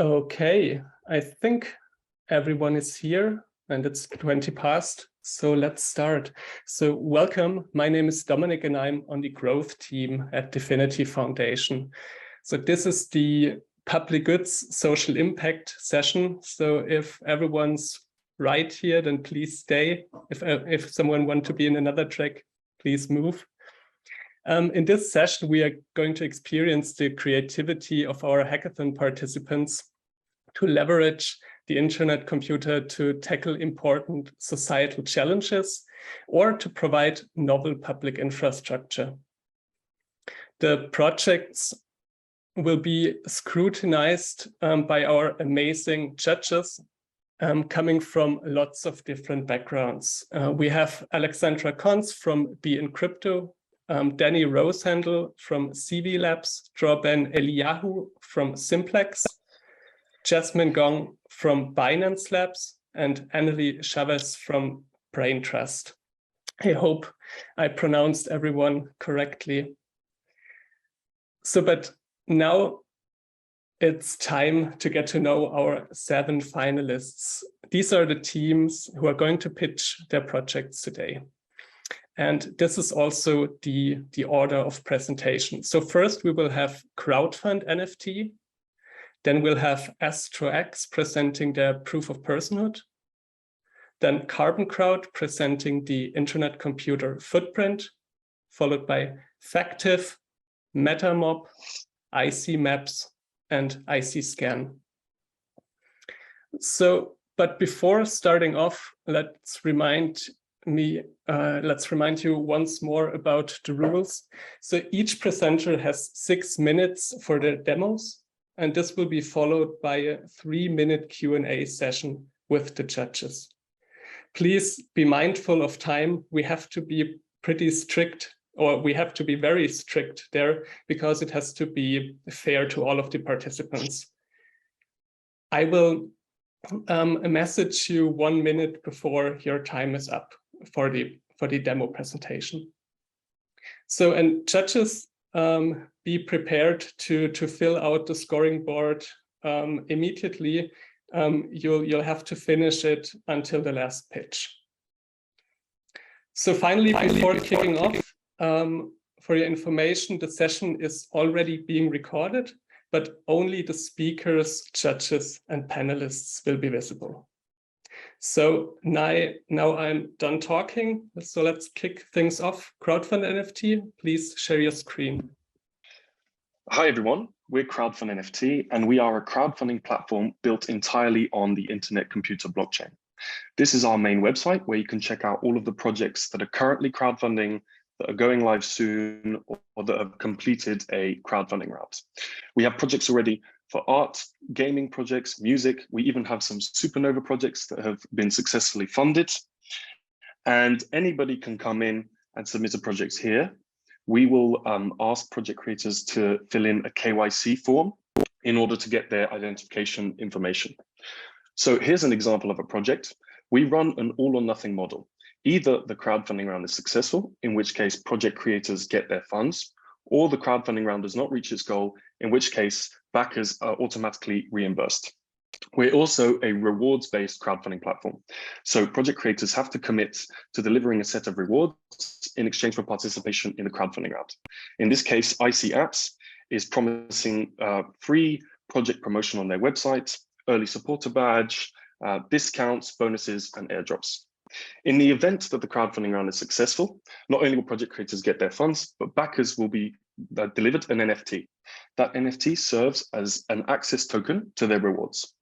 Okay, I think everyone is here and it's 20 past, so let's start. So welcome, my name is Dominic and I'm on the growth team at DFINITY Foundation. So this is the public goods social impact session. So if everyone's right here, then please stay. If someone wants to be in another track, please move. In this session, we are going to experience the creativity of our hackathon participants to leverage the internet computer to tackle important societal challenges or to provide novel public infrastructure. The projects will be scrutinized by our amazing judges coming from lots of different backgrounds. We have Alexandra Kons from Be in Crypto, Danny Rosehandel from CV Labs, Droben Eliyahu from Simplex, Jasmine Gong from Binance Labs, and Annalie Chavez from Brain Trust. I hope I pronounced everyone correctly. But now it's time to get to know our 7 finalists. These are the teams who are going to pitch their projects today. And this is also the order of presentation. So first we will have Crowdfund NFT. Then we'll have AstroX presenting their proof of personhood. Then Carbon Crowd presenting the internet computer footprint, followed by Factive, Metamob, IC Maps, and IC Scan. So, but before starting off, let's remind you once more about the rules. So each presenter has 6 minutes for their demos, and this will be followed by a 3-minute Q&A session with the judges. Please be mindful of time. We have to be pretty strict, or we have to be very strict there because it has to be fair to all of the participants. I will message you 1 minute before your time is up for the demo presentation. So, and judges, be prepared to fill out the scoring board immediately. You'll have to finish it until the last pitch. So finally, before kicking off, for your information, the session is already being recorded, but only the speakers, judges, and panelists will be visible. So now I'm done talking. So let's kick things off. Crowdfund NFT, please share your screen. Hi, everyone. We're Crowdfund NFT, and we are a crowdfunding platform built entirely on the internet computer blockchain. This is our main website where you can check out all of the projects that are currently crowdfunding, that are going live soon, or that have completed a crowdfunding route. We have projects already for art, gaming projects, music. We even have some Supernova projects that have been successfully funded. And anybody can come in and submit a project here. We will ask project creators to fill in a KYC form in order to get their identification information. So here's an example of a project. We run an all or nothing model. Either the crowdfunding round is successful, in which case project creators get their funds, or the crowdfunding round does not reach its goal, in which case backers are automatically reimbursed. We're also a rewards-based crowdfunding platform. So project creators have to commit to delivering a set of rewards in exchange for participation in the crowdfunding round. In this case, IC Apps is promising free project promotion on their website, early supporter badge, discounts, bonuses, and airdrops. In the event that the crowdfunding round is successful, not only will project creators get their funds, but backers will be delivered an NFT. That NFT serves as an access token to their rewards.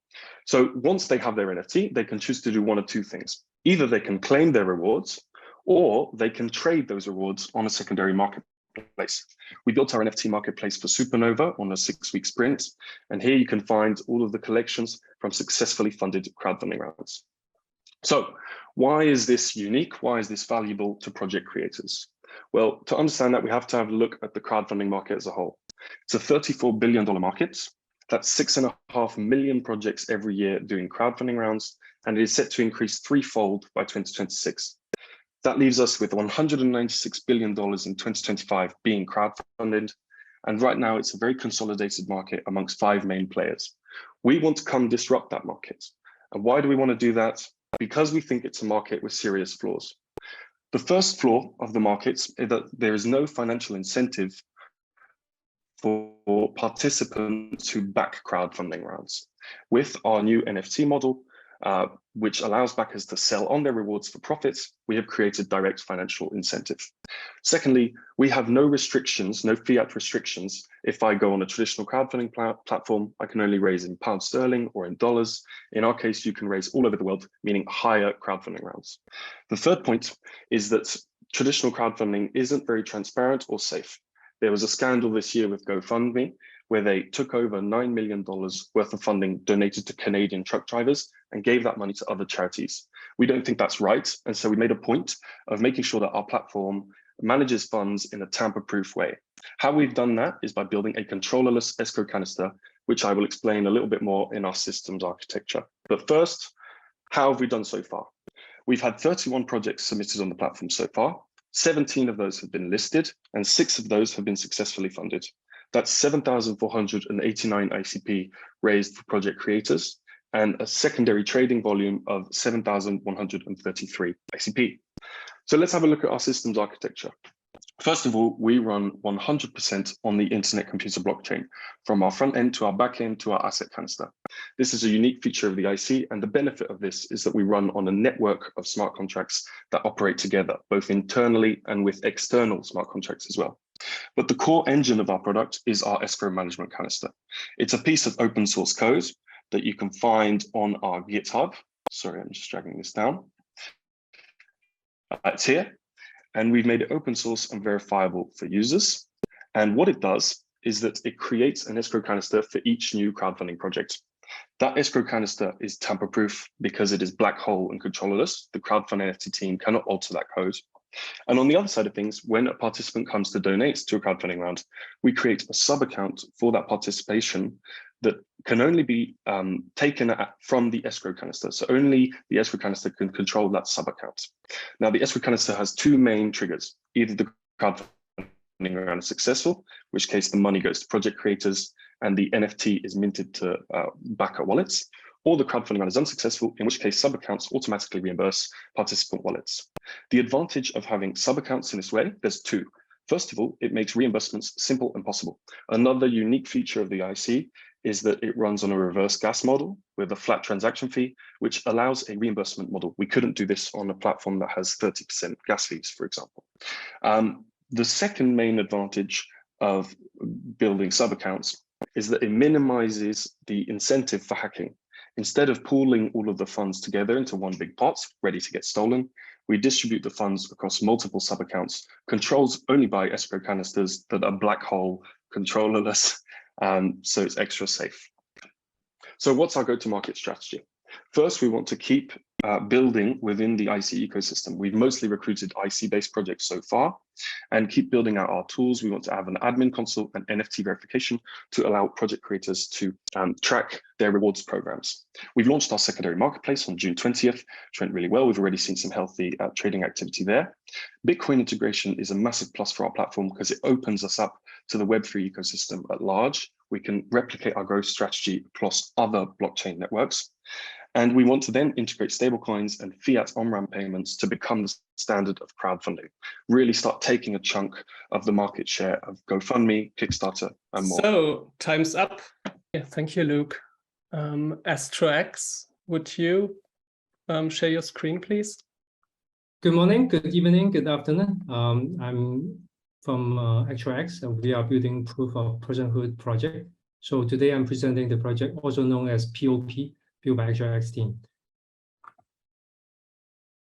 So once they have their NFT, they can choose to do one of 2 things. Either they can claim their rewards, or they can trade those rewards on a secondary marketplace. We built our NFT marketplace for Supernova on a 6-week sprint. And here you can find all of the collections from successfully funded crowdfunding rounds. So why is this unique? Why is this valuable to project creators? Well, to understand that, we have to have a look at the crowdfunding market as a whole. It's a $34 billion market. That's 6.5 million projects every year doing crowdfunding rounds, and it is set to increase 3-fold by 2026. That leaves us with $196 billion in 2025 being crowdfunded, And right now it's a very consolidated market amongst 5 main players. We want to come disrupt that market. And why do we want to do that? Because we think it's a market with serious flaws. The first flaw of the market is that there is no financial incentive for participants who back crowdfunding rounds. With our new NFT model, which allows backers to sell on their rewards for profits, we have created direct financial incentive. Secondly, we have no restrictions, no fiat restrictions. If I go on a traditional crowdfunding platform, I can only raise in pound sterling or in dollars. In our case, you can raise all over the world, meaning higher crowdfunding rounds. The third point is that traditional crowdfunding isn't very transparent or safe. There was a scandal this year with GoFundMe, where they took over $9 million worth of funding donated to Canadian truck drivers and gave that money to other charities. We don't think that's right. And so we made a point of making sure that our platform manages funds in a tamper-proof way. How we've done that is by building a controllerless escrow canister, which I will explain a little bit more in our systems architecture. But first, how have we done so far? We've had 31 projects submitted on the platform so far. 17 of those have been listed and 6 of those have been successfully funded. That's 7,489 ICP raised for project creators and a secondary trading volume of 7,133 ICP. So let's have a look at our systems architecture. First of all, we run 100% on the internet computer blockchain, from our front end to our back end to our asset canister. This is a unique feature of the IC, and the benefit of this is that we run on a network of smart contracts that operate together, both internally and with external smart contracts as well. But the core engine of our product is our escrow management canister. It's a piece of open source code that you can find on our GitHub. Sorry, I'm just dragging this down. It's here. And we've made it open source and verifiable for users. And what it does is that it creates an escrow canister for each new crowdfunding project. That escrow canister is tamper-proof because it is black hole and controllerless. The Crowdfund NFT team cannot alter that code. And on the other side of things, when a participant comes to donate to a crowdfunding round, we create a sub-account for that participation that can only be taken from the escrow canister. So only the escrow canister can control that sub-account. Now, the escrow canister has 2 main triggers. Either the crowdfunding round is successful, in which case the money goes to project creators and the NFT is minted to backer wallets, or the crowdfunding round is unsuccessful, in which case sub-accounts automatically reimburse participant wallets. The advantage of having sub-accounts in this way, there's 2. First of all, it makes reimbursements simple and possible. Another unique feature of the IC is that it runs on a reverse gas model with a flat transaction fee, which allows a reimbursement model. We couldn't do this on a platform that has 30% gas fees, for example. The second main advantage of building sub-accounts is that it minimizes the incentive for hacking. Instead of pooling all of the funds together into one big pot, ready to get stolen, we distribute the funds across multiple sub-accounts, controlled only by escrow canisters that are black hole, controllerless, so it's extra safe. So what's our go-to-market strategy? First, we want to keep building within the IC ecosystem. We've mostly recruited IC-based projects so far and keep building out our tools. We want to have an admin console and NFT verification to allow project creators to track their rewards programs. We've launched our secondary marketplace on June 20th, which went really well. We've already seen some healthy trading activity there. Bitcoin integration is a massive plus for our platform because it opens us up to the Web3 ecosystem at large. We can replicate our growth strategy across other blockchain networks. And we want to then integrate stablecoins and fiat on-ramp payments to become the standard of crowdfunding, really start taking a chunk of the market share of GoFundMe, Kickstarter, and more. So time's up. Yeah, thank you, Luke. AstroX, would you share your screen, please? Good morning, good evening, good afternoon. I'm from AstroX, and we are building proof of personhood project. So today I'm presenting the project also known as POP, built by AstroX team.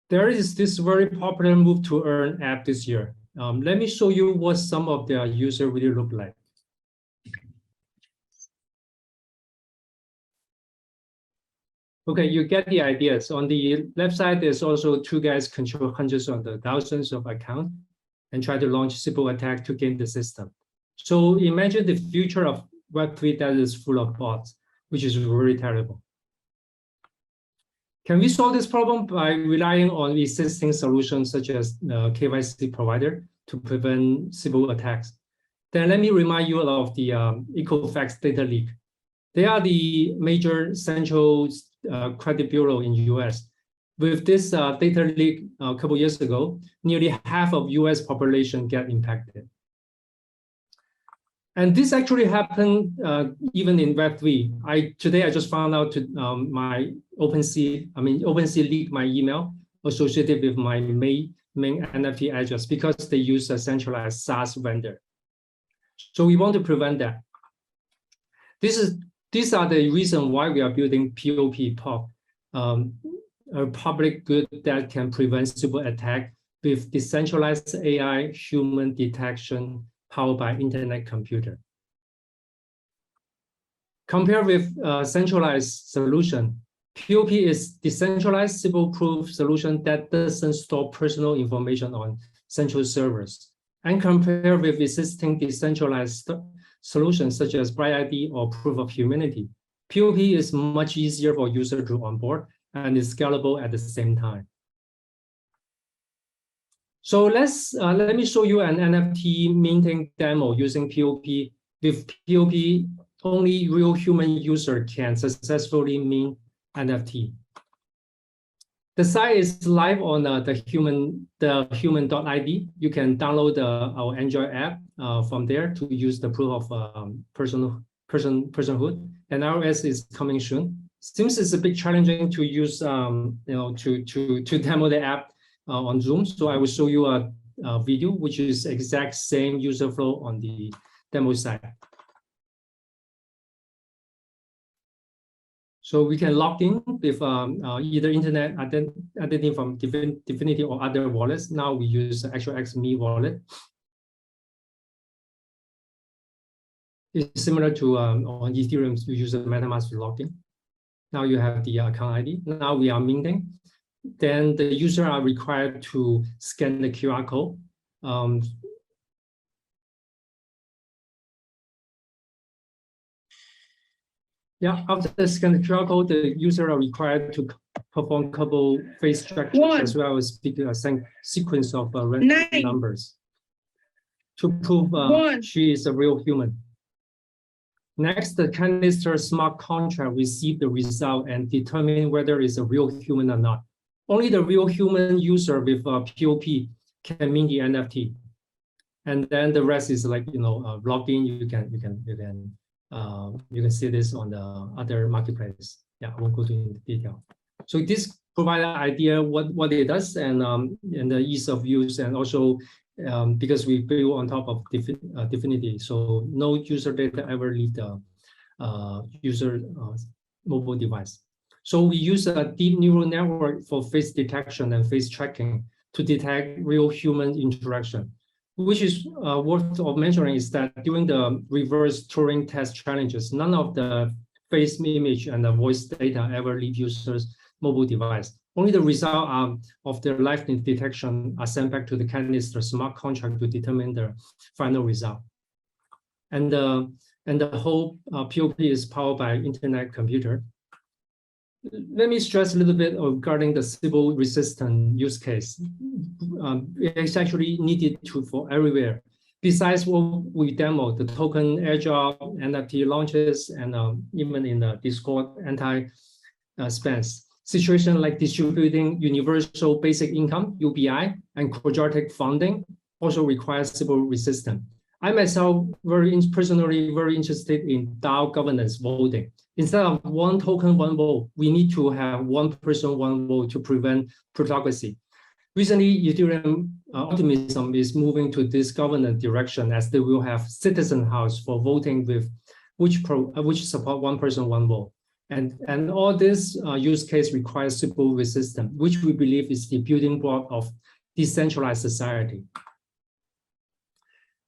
There is this very popular move to earn app this year. Let me show you what some of their users really look like. Okay, you get the ideas. On the left side, there's also 2 guys control hundreds of thousands of accounts and try to launch simple attack to game the system. So imagine the future of Web3 that is full of bots, which is really terrible. Can we solve this problem by relying on existing solutions such as the KYC provider to prevent simple attacks? Then let me remind you of the Equifax data leak. They are the major central credit bureau in US. With this data leak a couple years ago, nearly half of US population get impacted. And this actually happened even in Web3. Today I just found out my OpenSea leaked my email associated with my main NFT address because they use a centralized SaaS vendor. So we want to prevent that. These are the reasons why we are building POP, a public good that can prevent super attack with decentralized AI human detection powered by internet computer. Compared with centralized solution, POP is decentralized symbol-proof solution that doesn't store personal information on central servers. And compared with existing decentralized solutions such as BrightID or Proof of Humanity, POP is much easier for user to onboard and is scalable at the same time. So let me show you an NFT minting demo using POP. With POP, only real human user can successfully mint NFT. The site is live on the human.id. You can download our Android app from there to use the proof of personhood. And iOS is coming soon. Seems it's a bit challenging to use, to demo the app on Zoom. So I will show you a video, which is exact same user flow on the demo site. So we can log in with either internet identity from DFINITY or other wallets. Now we use actual XMe wallet. It's similar to on Ethereum, you use the MetaMask to log in. Now you have the account ID. Now we are minting. Then the user are required to scan the QR code. After scan the QR code, the user are required to perform a couple face structures as well as speak a sequence of random numbers to prove she is a real human. Next, the canister smart contract receive the result and determine whether it's a real human or not. Only the real human user with POP can mint the NFT, and then the rest is like log in. You can see this on the other marketplace. Yeah, I won't go into detail. So this provides an idea what it does and the ease of use, and also because we build on top of DFINITY, so no user data ever leave the user mobile device. So we use a deep neural network for face detection and face tracking to detect real human interaction. Which is worth of mentioning is that during the reverse Turing test challenges, none of the face image and the voice data ever leave users' mobile device. Only the result of their liveness detection are sent back to the canister smart contract to determine the final result. And the whole POP is powered by internet computer. Let me stress a little bit regarding the Sybil resistant use case. It's actually needed for everywhere. Besides what we demoed, the token airdrop, NFT launches, and even in the Discord anti-spams. Situation like distributing universal basic income, UBI, and quadratic funding also requires Sybil resistant. I myself personally very interested in DAO governance voting. Instead of one token, one vote, we need to have one person, one vote to prevent plutocracy. Recently, Ethereum optimism is moving to this governance direction as they will have citizen house for voting with which support one person, one vote. And all this use case requires Sybil resistance, which we believe is the building block of decentralized society.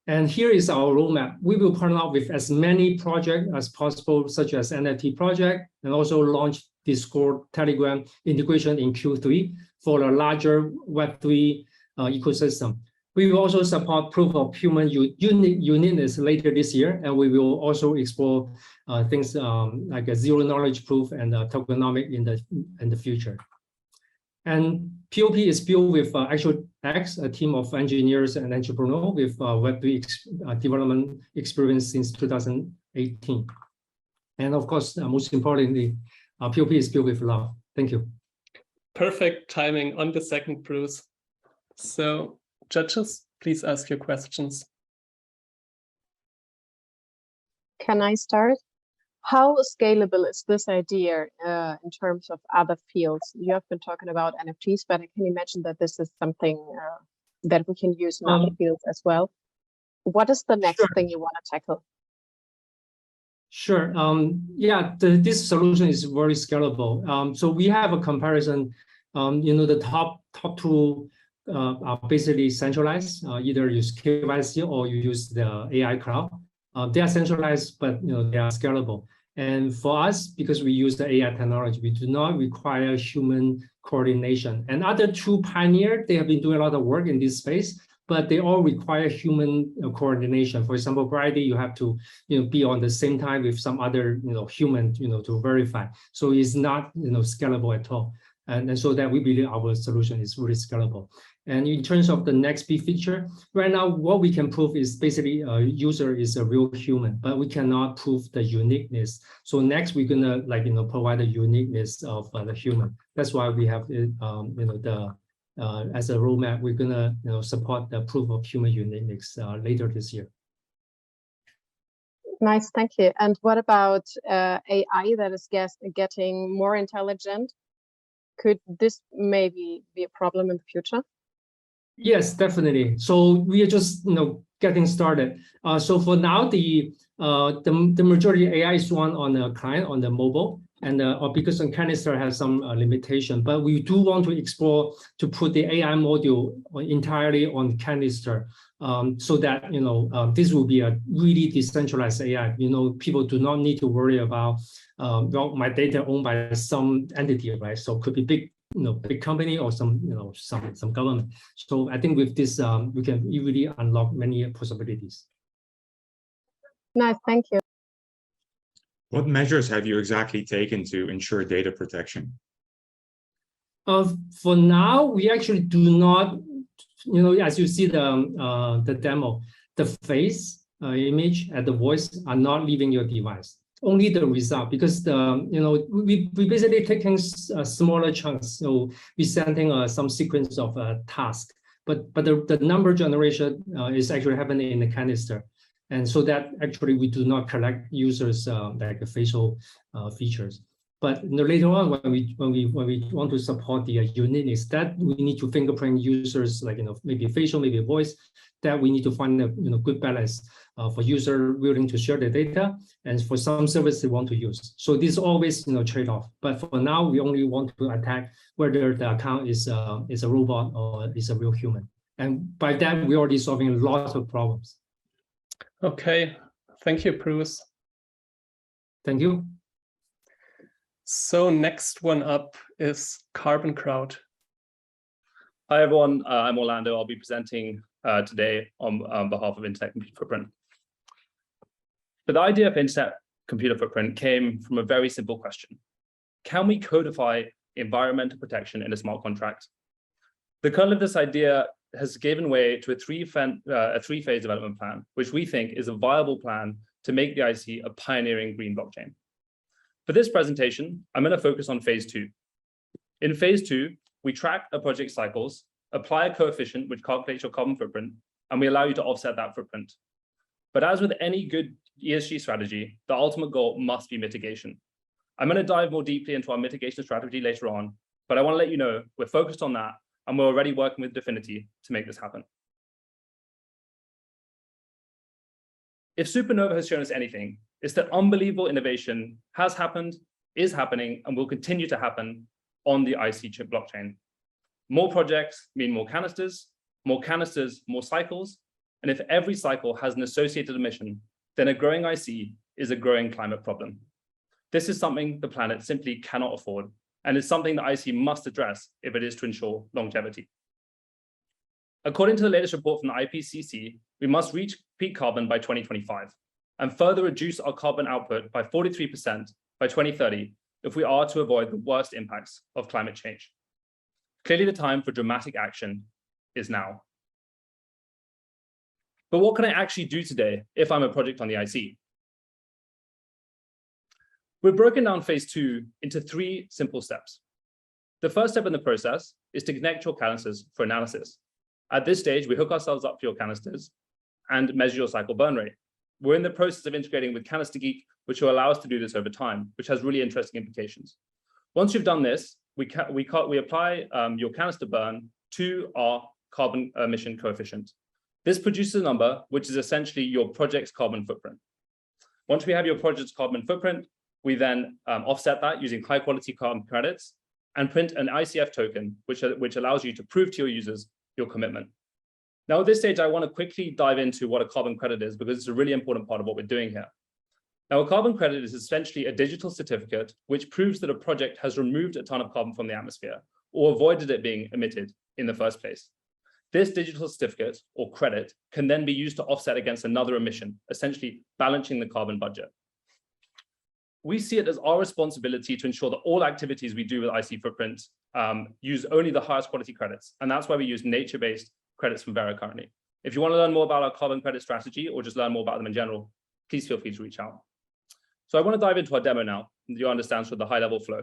And here is our roadmap. We will partner up with as many projects as possible, such as NFT project, and also launch Discord, Telegram integration in Q3 for a larger Web3 ecosystem. We will also support proof of human uniqueness later this year, and we will also explore things like a zero knowledge proof and tokenomic in the future. And POP is built with Actual X, a team of engineers and entrepreneurs with Web3 development experience since 2018. And of course, most importantly, POP is built with love. Thank you. Perfect timing on the second, Bruce. So, judges, please ask your questions. Can I start? How scalable is this idea in terms of other fields? You have been talking about NFTs, but I can imagine that this is something that we can use in other fields as well. What is the next thing you want to tackle? Sure. Yeah, this solution is very scalable. So we have a comparison. The top two are basically centralized. Either use KYC or you use the AI cloud. They are centralized, but they are scalable. And for us, because we use the AI technology, we do not require human coordination. And other two pioneers, they have been doing a lot of work in this space, but they all require human coordination. For example, Friday, you have to be on the same time with some other human to verify. So it's not scalable at all. And so that we believe our solution is really scalable. And in terms of the next big feature, right now, what we can prove is basically a user is a real human, but we cannot prove the uniqueness. So next, we're gonna provide the uniqueness of the human. That's why we have as a roadmap, we're gonna support the proof of human uniqueness later this year. Nice, thank you. And what about AI that is getting more intelligent? Could this maybe be a problem in the future? Yes, definitely. So we are just getting started. So for now, the majority AI is run on a client on the mobile, and because on Canister has some limitation. But we do want to explore to put the AI module entirely on Canister, so that this will be a really decentralized AI. People do not need to worry about well, my data owned by some entity, right? So it could be big. Big company or some government. So I think with this, we can really unlock many possibilities. Nice, thank you. What measures have you exactly taken to ensure data protection? For now, we actually do not, as you see the demo, the face, image, and the voice are not leaving your device. Only the result, because we basically taking smaller chunks. So we're sending some sequence of tasks, but the number generation is actually happening in the Canister, and so that actually we do not collect users like facial features. But later on, when we want to support the uniqueness, that we need to fingerprint users, like maybe facial, maybe voice. That we need to find a good balance for user willing to share the data, and for some service they want to use. So this is always trade-off. But for now, we only want to attack whether the account is a robot or is a real human. And by that, we're already solving lots of problems. Okay, thank you, Bruce. Thank you. So next one up is Carbon Crowd. Hi, everyone. I'm Orlando. I'll be presenting today on behalf of Internet Computer Footprint. But the idea of Internet Computer Footprint came from a very simple question. Can we codify environmental protection in a smart contract? The kernel of this idea has given way to a three-phase development plan, which we think is a viable plan to make the IC a pioneering green blockchain. For this presentation, I'm going to focus on phase 2. In phase 2, we track a project cycles, apply a coefficient which calculates your carbon footprint, and we allow you to offset that footprint. But as with any good ESG strategy, the ultimate goal must be mitigation. I'm going to dive more deeply into our mitigation strategy later on, but I want to let you know we're focused on that, and we're already working with DFINITY to make this happen. If Supernova has shown us anything, it's that unbelievable innovation has happened, is happening, and will continue to happen on the IC chip blockchain. More projects mean more canisters, more cycles, and if every cycle has an associated emission, then a growing IC is a growing climate problem. This is something the planet simply cannot afford, and it's something the IC must address if it is to ensure longevity. According to the latest report from the IPCC, we must reach peak carbon by 2025 and further reduce our carbon output by 43% by 2030 if we are to avoid the worst impacts of climate change. Clearly, the time for dramatic action is now. But what can I actually do today if I'm a project on the IC? We've broken down phase 2 into 3 simple steps. The first step in the process is to connect your canisters for analysis. At this stage, we hook ourselves up to your canisters and measure your cycle burn rate. We're in the process of integrating with Canister Geek, which will allow us to do this over time, which has really interesting implications. Once you've done this, we apply your canister burn to our carbon emission coefficient. This produces a number, which is essentially your project's carbon footprint. Once we have your project's carbon footprint, we then offset that using high quality carbon credits and print an ICF token, which allows you to prove to your users your commitment. Now, at this stage, I want to quickly dive into what a carbon credit is, because it's a really important part of what we're doing here. Now, a carbon credit is essentially a digital certificate which proves that a project has removed a ton of carbon from the atmosphere or avoided it being emitted in the first place. This digital certificate or credit can then be used to offset against another emission, essentially balancing the carbon budget. We see it as our responsibility to ensure that all activities we do with IC Footprint use only the highest quality credits. And that's why we use nature-based credits from Vera currently. If you want to learn more about our carbon credit strategy or just learn more about them in general, please feel free to reach out. So I want to dive into our demo now, and you understand sort of the high-level flow.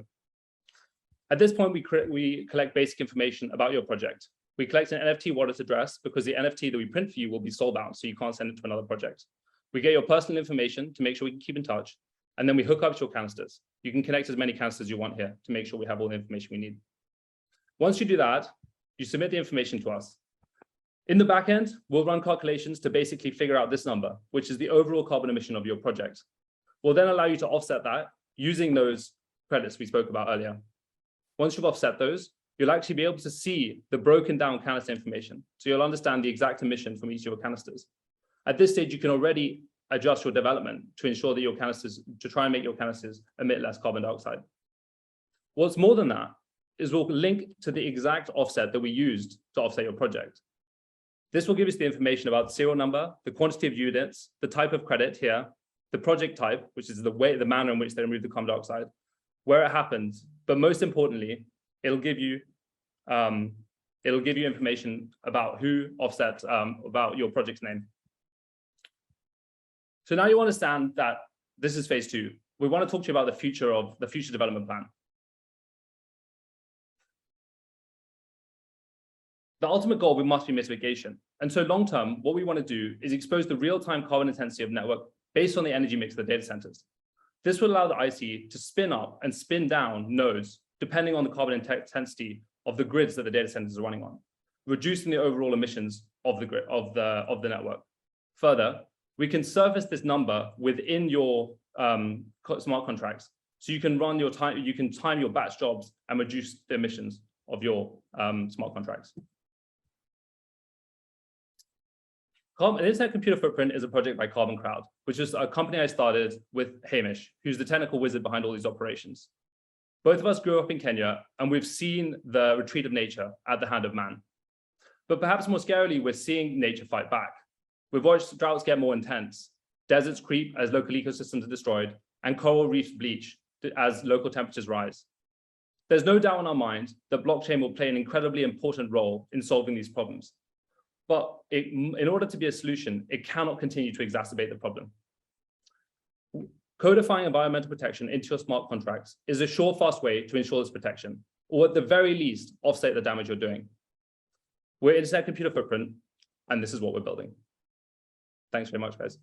At this point, we collect basic information about your project. We collect an NFT wallet address because the NFT that we print for you will be soul-bound, so you can't send it to another project. We get your personal information to make sure we can keep in touch, and then we hook up to your canisters. You can connect as many canisters as you want here to make sure we have all the information we need. Once you do that, you submit the information to us. In the back end, we'll run calculations to basically figure out this number, which is the overall carbon emission of your project. We'll then allow you to offset that using those credits we spoke about earlier. Once you've offset those, you'll actually be able to see the broken down canister information. So you'll understand the exact emission from each of your canisters. At this stage, you can already adjust your development to ensure that your canisters, to try and make your canisters emit less carbon dioxide. What's more than that is we'll link to the exact offset that we used to offset your project. This will give us the information about the serial number, the quantity of units, the type of credit here, the project type, which is the manner in which they remove the carbon dioxide, where it happens, but most importantly, it'll give you information about who offset, about your project's name. So now you understand that this is phase 2. We want to talk to you about the future development plan. The ultimate goal must be mitigation. And so long-term, what we want to do is expose the real-time carbon intensity of network based on the energy mix of the data centers. This will allow the IC to spin up and spin down nodes, depending on the carbon intensity of the grids that the data centers are running on, reducing the overall emissions of the grid, of the network. Further, we can surface this number within your smart contracts. So you can run your time, you can time your batch jobs and reduce the emissions of your smart contracts. An Internet Computer Footprint is a project by Carbon Crowd, which is a company I started with Hamish, who's the technical wizard behind all these operations. Both of us grew up in Kenya, and we've seen the retreat of nature at the hand of man. But perhaps more scarily, we're seeing nature fight back. We've watched droughts get more intense, deserts creep as local ecosystems are destroyed, and coral reefs bleach as local temperatures rise. There's no doubt in our mind that blockchain will play an incredibly important role in solving these problems. But in order to be a solution, it cannot continue to exacerbate the problem. Codifying environmental protection into your smart contracts is a sure, fast way to ensure this protection, or at the very least, offset the damage you're doing. We're Internet Computer Footprint, and this is what we're building. Thanks very much, guys.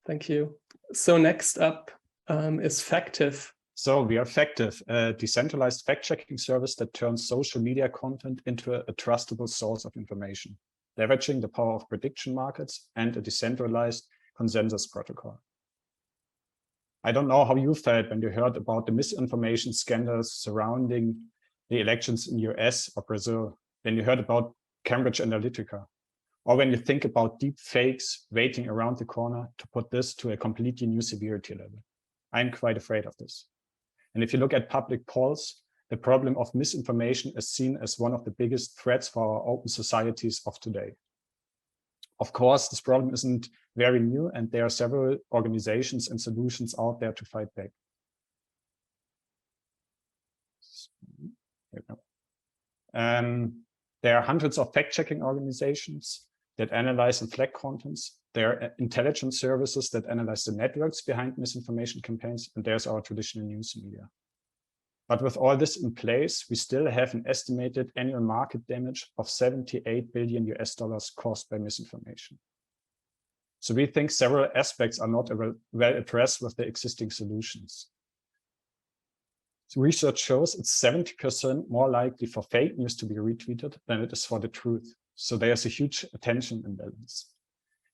Thank you. So next up is Factive. So we are Factive, a decentralized fact-checking service that turns social media content into a trustable source of information, leveraging the power of prediction markets and a decentralized consensus protocol. I don't know how you felt when you heard about the misinformation scandals surrounding the elections in the US or Brazil, when you heard about Cambridge Analytica, or when you think about deep fakes waiting around the corner to put this to a completely new severity level. I'm quite afraid of this. And if you look at public polls, the problem of misinformation is seen as one of the biggest threats for our open societies of today. Of course, this problem isn't very new, and there are several organizations and solutions out there to fight back. Here we go. There are hundreds of fact-checking organizations that analyze and flag contents. There are intelligence services that analyze the networks behind misinformation campaigns, and there's our traditional news media. But with all this in place, we still have an estimated annual market damage of $78 billion caused by misinformation. So we think several aspects are not well addressed with the existing solutions. So research shows it's 70% more likely for fake news to be retweeted than it is for the truth. So there's a huge attention imbalance.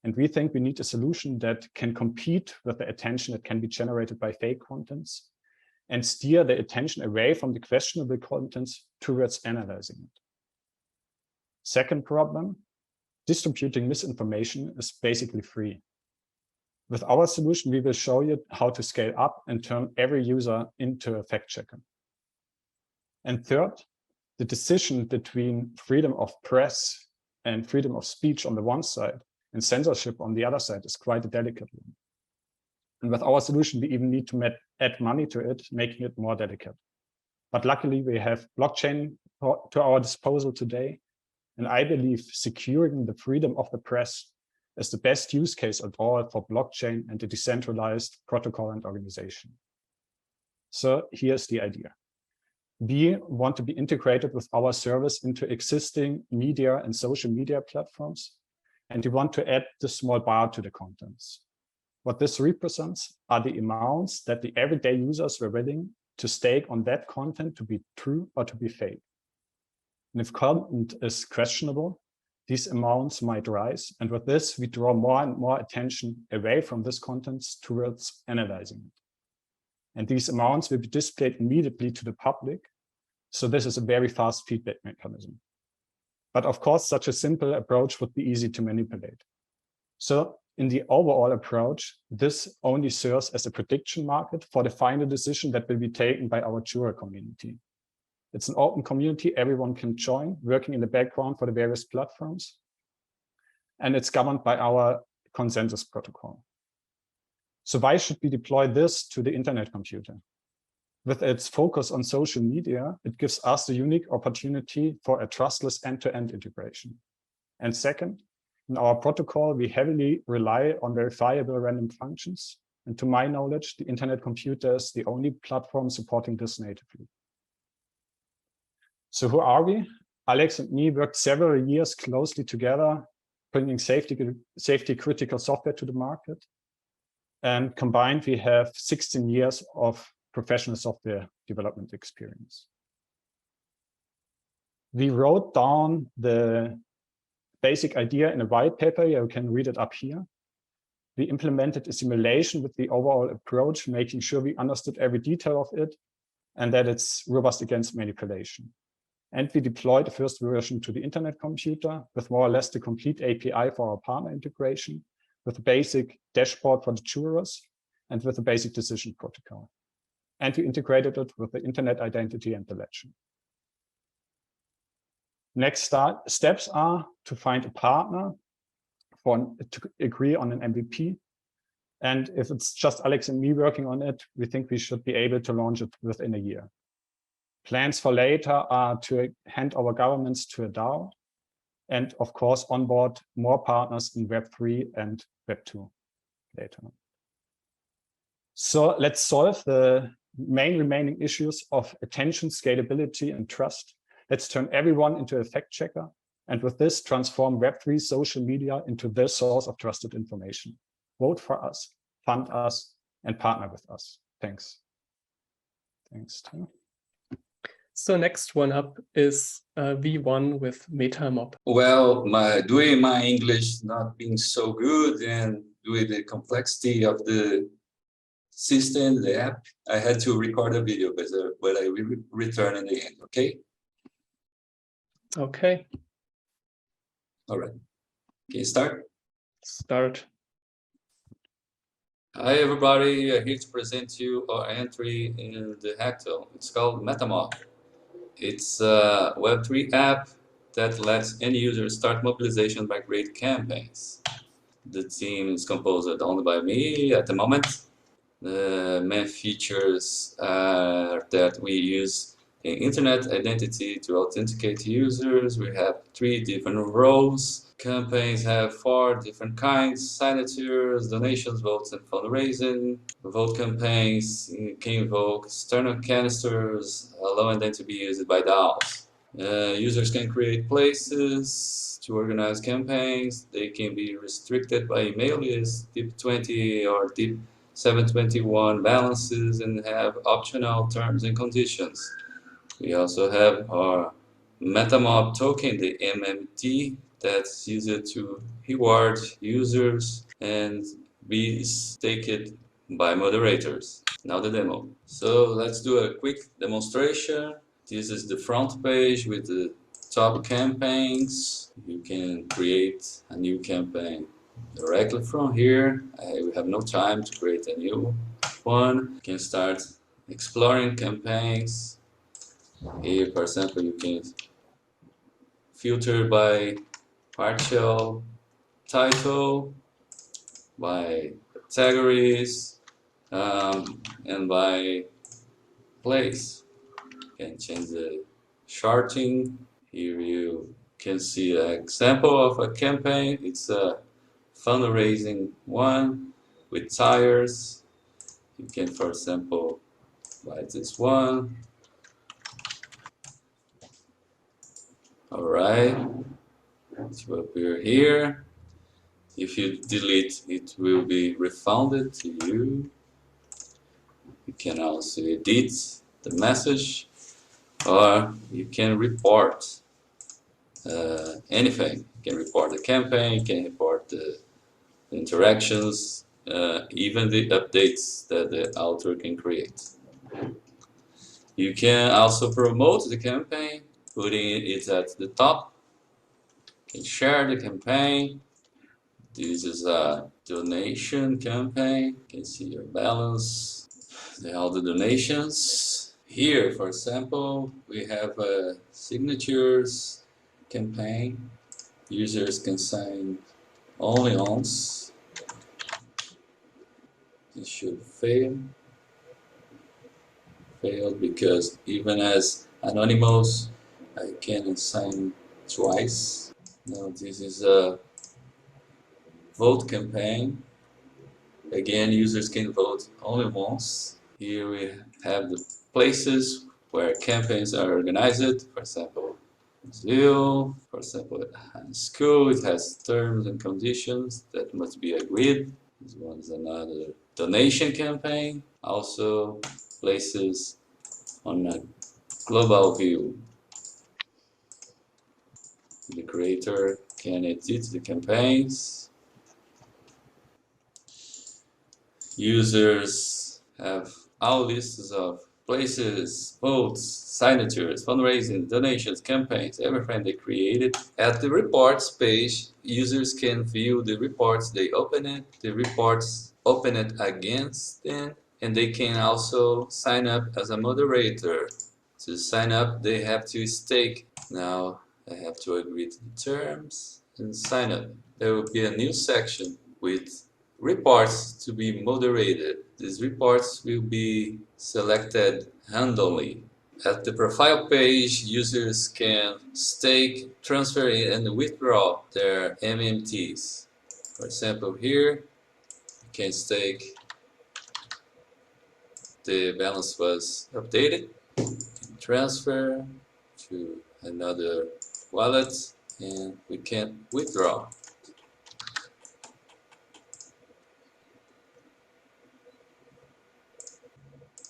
And we think we need a solution that can compete with the attention that can be generated by fake contents and steer the attention away from the questionable contents towards analyzing it. Second problem, distributing misinformation is basically free. With our solution, we will show you how to scale up and turn every user into a fact checker. And third, the decision between freedom of press and freedom of speech on the one side and censorship on the other side is quite a delicate one. And with our solution, we even need to add money to it, making it more delicate. But luckily, we have blockchain to our disposal today. And I believe securing the freedom of the press is the best use case at all for blockchain and a decentralized protocol and organization. So here's the idea. We want to be integrated with our service into existing media and social media platforms, and we want to add the small bar to the contents. What this represents are the amounts that the everyday users were willing to stake on that content to be true or to be fake. And if content is questionable, these amounts might rise. And with this, we draw more and more attention away from this content towards analyzing it. And these amounts will be displayed immediately to the public. So this is a very fast feedback mechanism. But of course, such a simple approach would be easy to manipulate. So in the overall approach, this only serves as a prediction market for the final decision that will be taken by our juror community. It's an open community everyone can join, working in the background for the various platforms. And it's governed by our consensus protocol. So why should we deploy this to the internet computer? With its focus on social media, it gives us the unique opportunity for a trustless end-to-end integration. And second, in our protocol, we heavily rely on verifiable random functions. And to my knowledge, the internet computer is the only platform supporting this natively. So who are we? Alex and me worked several years closely together, bringing safety critical software to the market. And combined, we have 16 years of professional software development experience. We wrote down the basic idea in a white paper. You can read it up here. We implemented a simulation with the overall approach, making sure we understood every detail of it and that it's robust against manipulation. And we deployed the first version to the internet computer with more or less the complete API for our partner integration, with a basic dashboard for the jurors, and with a basic decision protocol. And we integrated it with the internet identity and the ledger. Next steps are to find a partner to agree on an MVP. And if it's just Alex and me working on it, we think we should be able to launch it within a year. Plans for later are to hand our governments to a DAO and, of course, onboard more partners in Web3 and Web2 later. So let's solve the main remaining issues of attention, scalability, and trust. Let's turn everyone into a fact checker. And with this, transform Web3 social media into the source of trusted information. Vote for us, fund us, and partner with us. Thanks. Thanks, Tim. So next one up is V1 with Matama. Well, doing my English not being so good and with the complexity of the system, the app, I had to record a video, but I will return in the end, okay? Okay. All right. Okay, start? Start. Hi, everybody. I'm here to present you our entry in the hackathon. It's called Matama. It's a Web3 app that lets any user start mobilization by creating campaigns. The team is composed only by me at the moment. The main features are that we use an internet identity to authenticate users. We have 3 different roles. Campaigns have 4 different kinds: signatures, donations, votes, and fundraising. Vote campaigns can invoke external canisters, allowing them to be used by DAOs. Users can create places to organize campaigns. They can be restricted by email lists, DIP20 or DIP721 balances, and have optional terms and conditions. We also have our Matama token, the MMT, that's used to reward users and be staked by moderators. Now the demo. So let's do a quick demonstration. This is the front page with the top campaigns. You can create a new campaign directly from here. We have no time to create a new one. You can start exploring campaigns. Here, for example, you can filter by partial title, by categories, and by place. You can change the charting. Here you can see an example of a campaign. It's a fundraising one with tires. You can, for example, buy this one. Alright, it will appear here. If you delete, it will be refunded to you. You can also edit the message, or you can report anything. You can report the campaign, you can report the interactions, even the updates that the author can create. You can also promote the campaign, putting it at the top. You can share the campaign. This is a donation campaign. You can see your balance, all the donations. Here, for example, we have a signatures campaign. Users can sign only once. It should fail. Failed because even as anonymous, I can sign twice. Now this is a vote campaign. Again, users can vote only once. Here we have the places where campaigns are organized. For example, Brazil. For example, at school, it has terms and conditions that must be agreed. This one is another donation campaign. Also, places on a global view. The creator can edit the campaigns. Users have all lists of places, votes, signatures, fundraising, donations, campaigns, everything they created. At the reports page, users can view the reports they opened, the reports opened against them, and they can also sign up as a moderator. To sign up, they have to stake. Now, I have to agree to the terms and sign up. There will be a new section with reports to be moderated. These reports will be selected randomly. At the profile page, users can stake, transfer, and withdraw their MMTs. For example, here, you can stake. The balance was updated. Transfer to another wallet, and we can withdraw.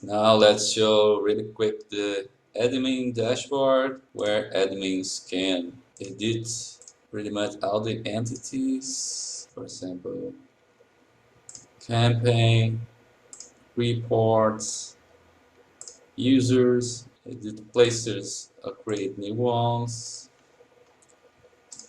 Now let's show really quick the admin dashboard, where admins can edit pretty much all the entities. For example, campaign, reports, users, edit places, create new ones,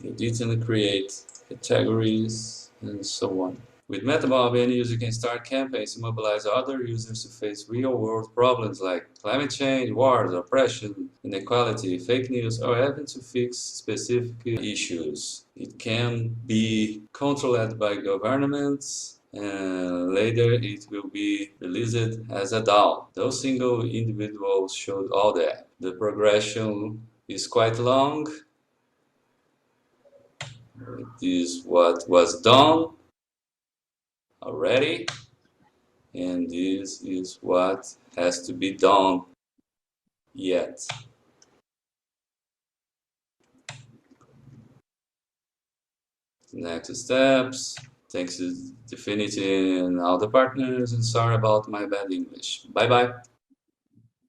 edit and create categories, and so on. With Matama, any user can start campaigns to mobilize other users to face real-world problems like climate change, wars, oppression, inequality, fake news, or even to fix specific issues. It can be controlled by governments, and later it will be released as a DAO. Those single individuals showed all that. The progression is quite long. This is what was done already, and this is what has to be done yet. Next steps. Thanks to DFINITY and all the partners, and sorry about my bad English. Bye-bye.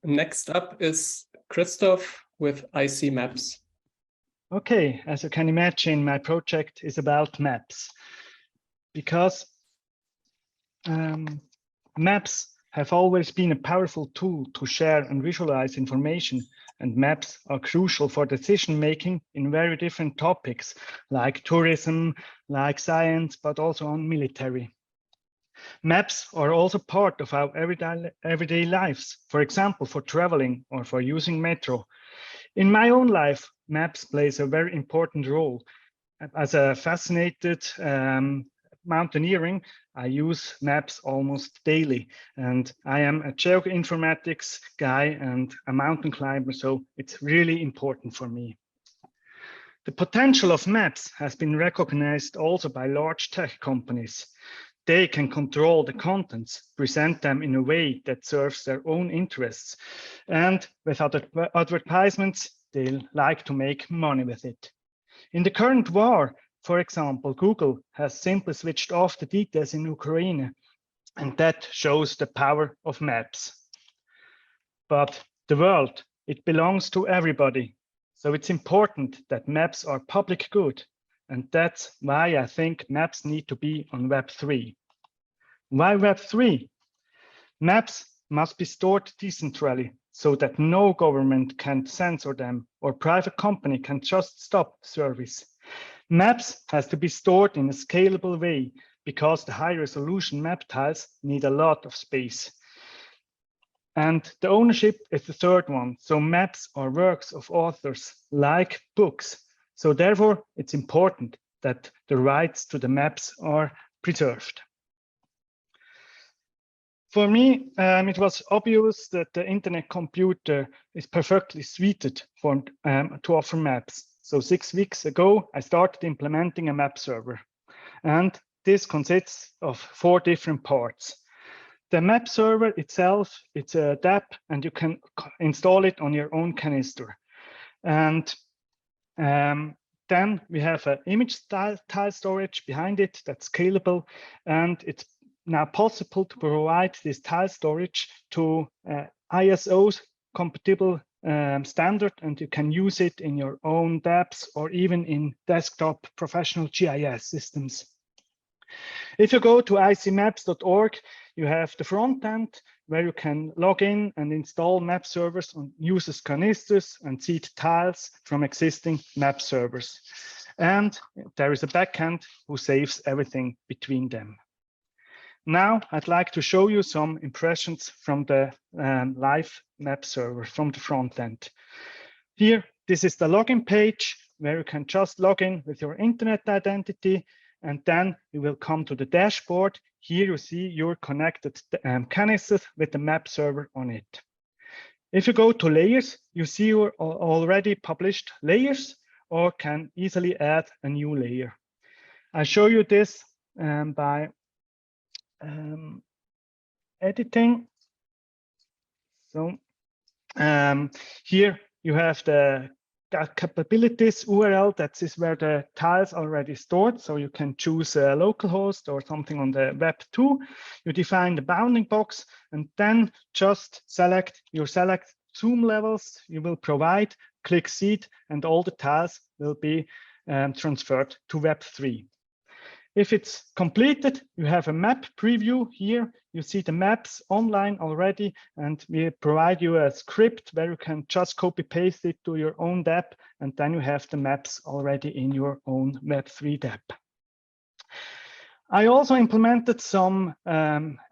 Next up is Kristoff with IC Maps. Okay, as you can imagine, my project is about maps because maps have always been a powerful tool to share and visualize information, and maps are crucial for decision making in very different topics like tourism, like science, but also on military. Maps are also part of our everyday lives, for example, for traveling or for using metro. In my own life, maps plays a very important role. As a fascinated mountaineering, I use maps almost daily, and I am a geoinformatics guy and a mountain climber, so it's really important for me. The potential of maps has been recognized also by large tech companies. They can control the contents, present them in a way that serves their own interests, and with other advertisements, they like to make money with it. In the current war, for example, Google has simply switched off the details in Ukraine, and that shows the power of maps. But the world, it belongs to everybody. So it's important that maps are public good. And that's why I think maps need to be on Web3. Why Web3? Maps must be stored decentrally so that no government can censor them or private company can just stop the service. Maps has to be stored in a scalable way because the high resolution map tiles need a lot of space. And the ownership is the third one. So maps are works of authors like books. So therefore, it's important that the rights to the maps are preserved. For me, it was obvious that the internet computer is perfectly suited for, to offer maps. So 6 weeks ago, I started implementing a map server. And this consists of 4 different parts. The map server itself, it's a dApp, and you can install it on your own canister. And then we have an image tile storage behind it that's scalable, and it's now possible to provide this tile storage to ISO compatible standard, and you can use it in your own dApps or even in desktop professional GIS systems. If you go to icmaps.org, you have the front end where you can log in and install map servers on users canisters and seed tiles from existing map servers. And there is a backend who saves everything between them. Now I'd like to show you some impressions from the live map server from the front end. Here, this is the login page where you can just log in with your internet identity, and then you will come to the dashboard. Here you see your connected canisters with the map server on it. If you go to layers, you see your already published layers or can easily add a new layer. I'll show you this by editing. So here you have the capabilities URL. That is where the tiles are already stored. So you can choose a localhost or something on the Web 2. You define the bounding box and then just select your select zoom levels you will provide, click seed, and all the tiles will be transferred to Web 3. If it's completed, you have a map preview here. You see the maps online already, and we provide you a script where you can just copy paste it to your own dApp, and then you have the maps already in your own Web3 dApp. I also implemented some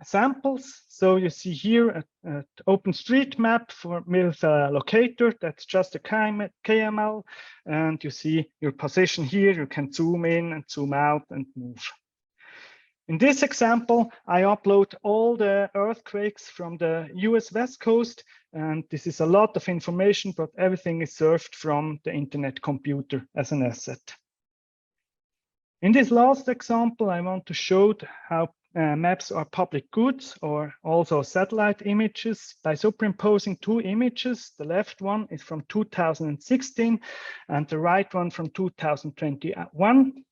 samples. So you see here an OpenStreetMap with a locator that's just a KML, and you see your position here. You can zoom in and zoom out and move. In this example, I upload all the earthquakes from the US West Coast, and this is a lot of information, but everything is served from the internet computer as an asset. In this last example, I want to show how maps are public goods or also satellite images by superimposing two images. The left one is from 2016 and the right one from 2021.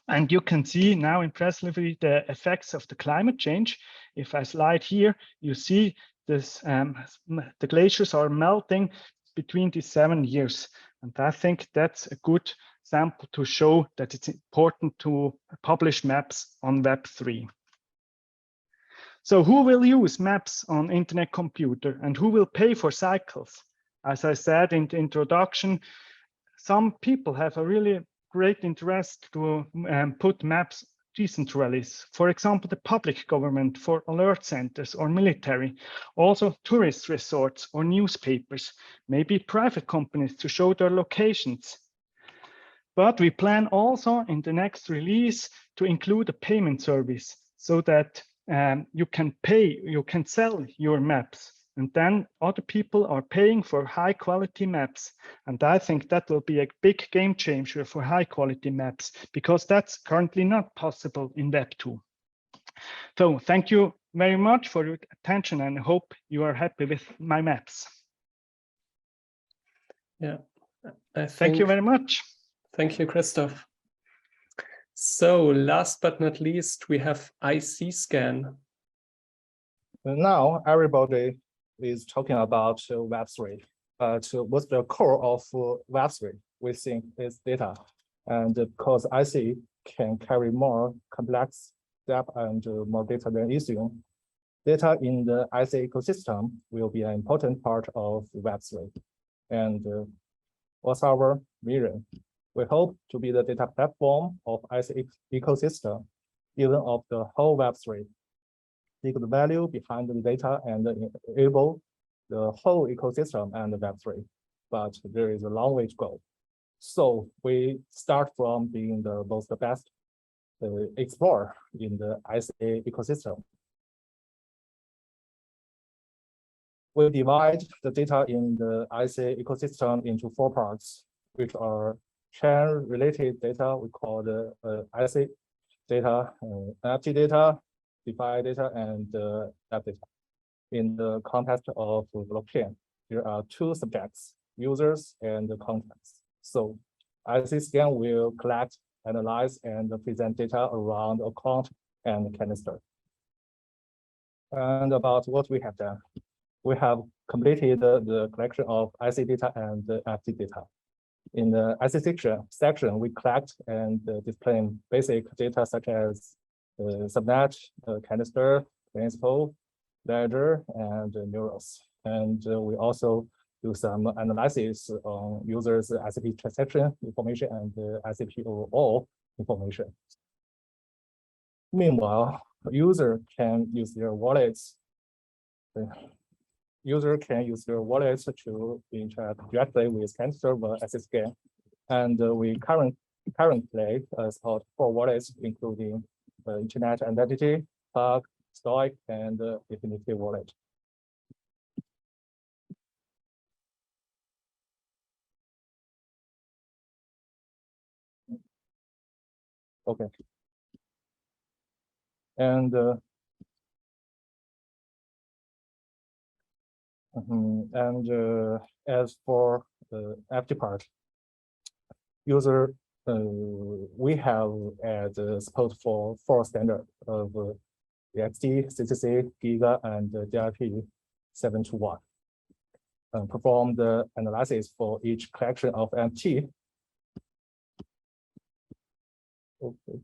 And you can see now impressively the effects of the climate change. If I slide here, you see this, the glaciers are melting between these 7 years. And I think that's a good sample to show that it's important to publish maps on Web3. So who will use maps on internet computer and who will pay for cycles? As I said in the introduction, some people have a really great interest to put maps decentralized. For example, the public government for alert centers or military, also tourist resorts or newspapers, maybe private companies to show their locations. But we plan also in the next release to include a payment service so that you can sell your maps, and then other people are paying for high quality maps. And I think that will be a big game changer for high quality maps, because that's currently not possible in Web 2. So thank you very much for your attention, and I hope you are happy with my maps. Yeah, thank you very much. Thank you, Kristoff. So last but not least, we have Icicle. Now everybody is talking about Web3. What's the core of Web3? We think is data. And because IC can carry more complex depth and more data than Ethereum, data in the IC ecosystem will be an important part of Web3. And what's our vision? We hope to be the data platform of IC ecosystem, even of the whole Web3. Seek the value behind the data and enable the whole ecosystem and the Web3. But there is a long way to go. So we start from being the best explorer in the IC ecosystem. We divide the data in the IC ecosystem into 4 parts, which are chain-related data. We call the IC data, NFT data, DeFi data, and app data. In the context of blockchain, there are 2 subjects, users and contracts. So IC will collect, analyze, and present data around account and canister. And about what we have done, we have completed the collection of IC data and NFT data. In the IC section, we collect and display basic data such as subnet, canister, principal, ledger, and neurals. And we also do some analysis on users' ICP transaction information and ICP overall information. Meanwhile, user can use their wallets. User can use their wallets to interact directly with canister server SSCAN. And we currently support 4 wallets, including Internet Identity, Plug, Stoic, and DFINITY wallet. Okay. And as for the FT part, user, we have support for 4 standards of XT, CCC, Giga, and DIP 721. Perform the analysis for each collection of MT. Okay.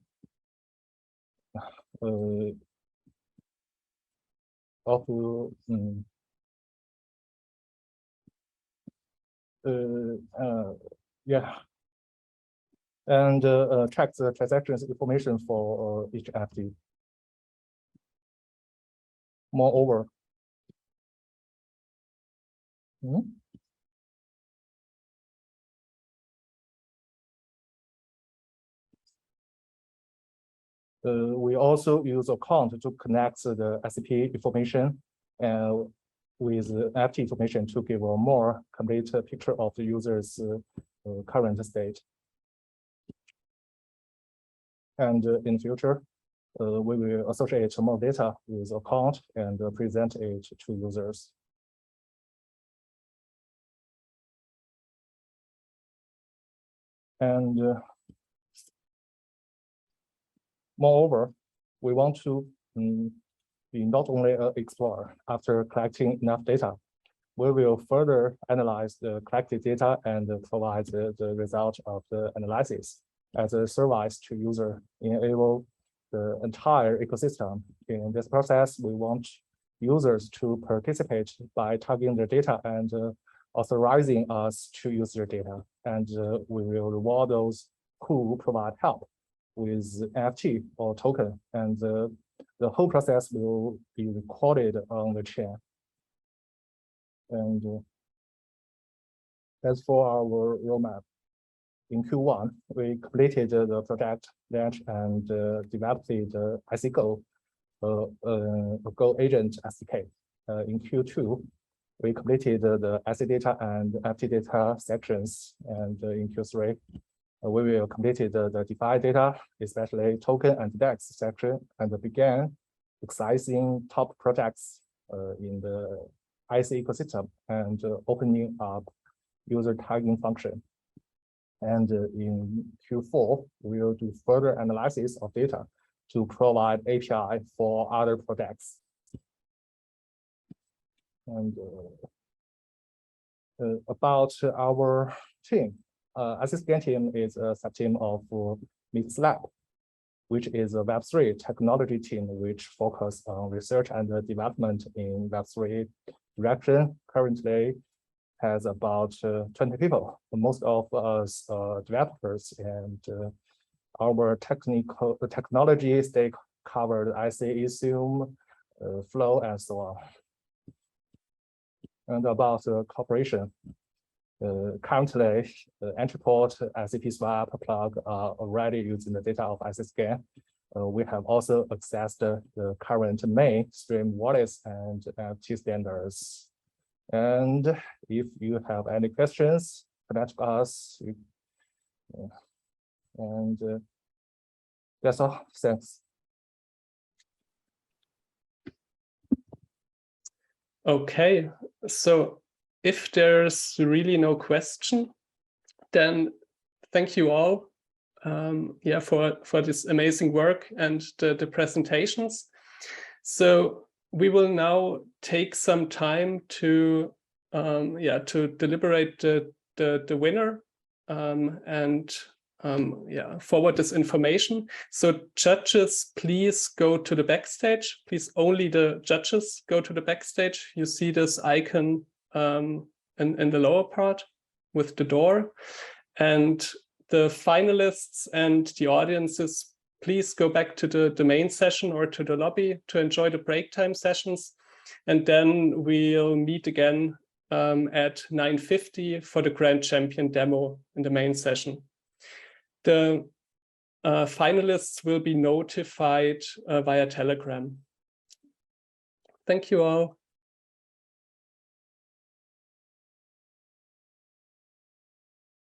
Yeah, and track the transactions information for each FT. Moreover, We also use account to connect the SCP information and with NFT information to give a more complete picture of the user's current state. And in future, we will associate more data with account and present it to users. And moreover, we want to be not only an explorer. After collecting enough data, we will further analyze the collected data and provide the result of the analysis as a service to user, enable the entire ecosystem. In this process, we want users to participate by tagging their data and authorizing us to use their data. And we will reward those who provide help with NFT or token. And the whole process will be recorded on the chain. And as for our roadmap, in Q1, we completed the project launch and developed the Icicle Go agent SDK. In Q2, we completed the asset data and NFT data sections, and in Q3, we will complete the DeFi data, especially token and DEX section, and began exciting top projects in the IC ecosystem and opening up user tagging function. And in Q4, we will do further analysis of data to provide API for other projects. And about our team, IC team is a sub-team of Mix Lab, which is a Web3 technology team which focus on research and development in Web3 direction. Currently has about 20 people. Most of us are developers, and our technology stack covered IC, Ethereum, Flow, and so on. And about cooperation, currently, Entreport, SCP Swap, Plug are already using the data of ICScan. We have also accessed the current mainstream wallets and NFT standards. And if you have any questions, connect us. And that's all. Thanks. Okay, so if there's really no question, then thank you all for this amazing work and the presentations. So we will now take some time to deliberate the winner and forward this information. So judges, please go to the backstage. Please, only the judges go to the backstage. You see this icon in the lower part with the door. And the finalists and the audiences, please go back to the main session or to the lobby to enjoy the break time sessions. And then we'll meet again at 9:50 for the Grand Champion demo in the main session. The finalists will be notified via Telegram. Thank you all.